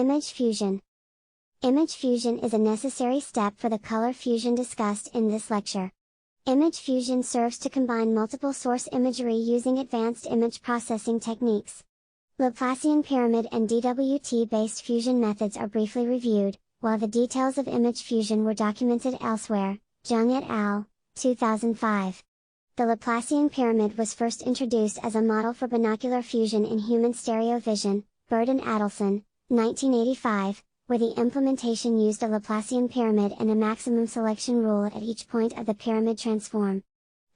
Image fusion. Image fusion is a necessary step for the color fusion discussed in this lecture. Image fusion serves to combine multiple source imagery using advanced image processing techniques. Laplacian pyramid and DWT-based fusion methods are briefly reviewed, while the details of image fusion were documented elsewhere. Jung et al., 2005. The Laplacian pyramid was first introduced as a model for binocular fusion in human stereo vision, Bird and Adelson, 1985, where the implementation used a Laplacian pyramid and a maximum selection rule at each point of the pyramid transform.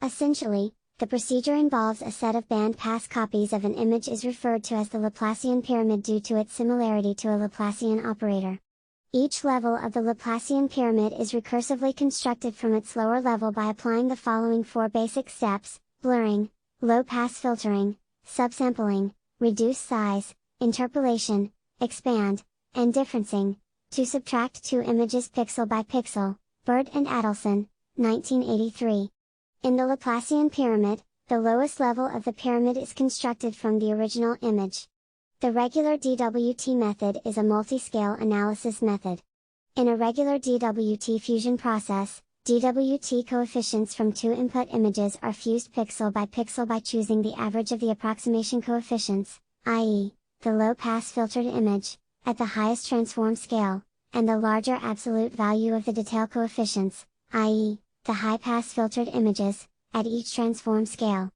Essentially, the procedure involves a set of bandpass copies of an image is referred to as the Laplacian pyramid due to its similarity to a Laplacian operator. Each level of the Laplacian pyramid is recursively constructed from its lower level by applying the following four basic steps: blurring, low-pass filtering, subsampling, reduce size, interpolation, expand, and differencing, to subtract two images pixel by pixel. Bird and Adelson, 1983. In the Laplacian pyramid, the lowest level of the pyramid is constructed from the original image. The regular DWT method is a multi-scale analysis method. In a regular DWT fusion process, DWT coefficients from two input images are fused pixel by choosing the average of the approximation coefficients, i.e., the low-pass filtered image, at the highest transform scale, and the larger absolute value of the detail coefficients, i.e., the high-pass filtered images, at each transform scale.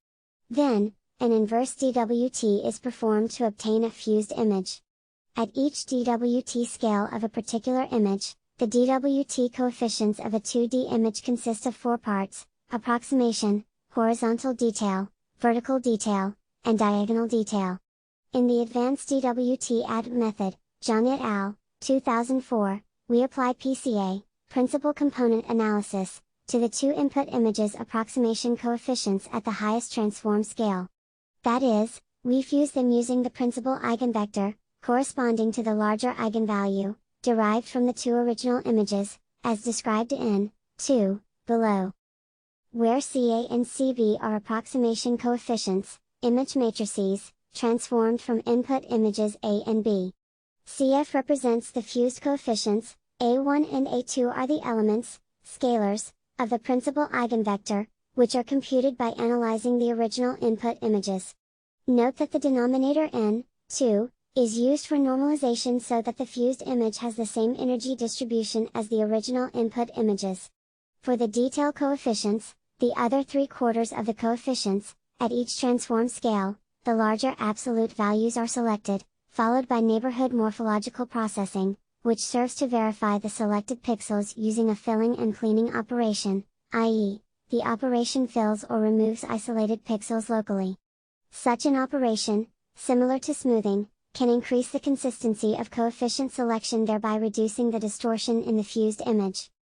Then, an inverse DWT is performed to obtain a fused image. At each DWT scale of a particular image, the DWT coefficients of a 2D image consist of four parts: approximation, horizontal detail, vertical detail, and diagonal detail. In the advanced DWT ADD method, Jung et al., 2004, we apply PCA, principal component analysis, to the two input images' approximation coefficients at the highest transform scale. That is, we fuse them using the principal eigenvector, corresponding to the larger eigenvalue, derived from the two original images, as described in 2, below. Where Ca and Cb are approximation coefficients, image matrices, transformed from input images A and B. Cf represents the fused coefficients, A1 and A2 are the elements, scalars, of the principal eigenvector, which are computed by analyzing the original input images. Note that the denominator n2 is used for normalization so that the fused image has the same energy distribution as the original input images. For the detail coefficients, the other 3/4 of the coefficients, at each transform scale, the larger absolute values are selected, followed by neighborhood morphological processing, which serves to verify the selected pixels using a filling and cleaning operation, i.e., the operation fills or removes isolated pixels locally. Such an operation, similar to smoothing, can increase the consistency of coefficient selection, thereby reducing the distortion in the fused image.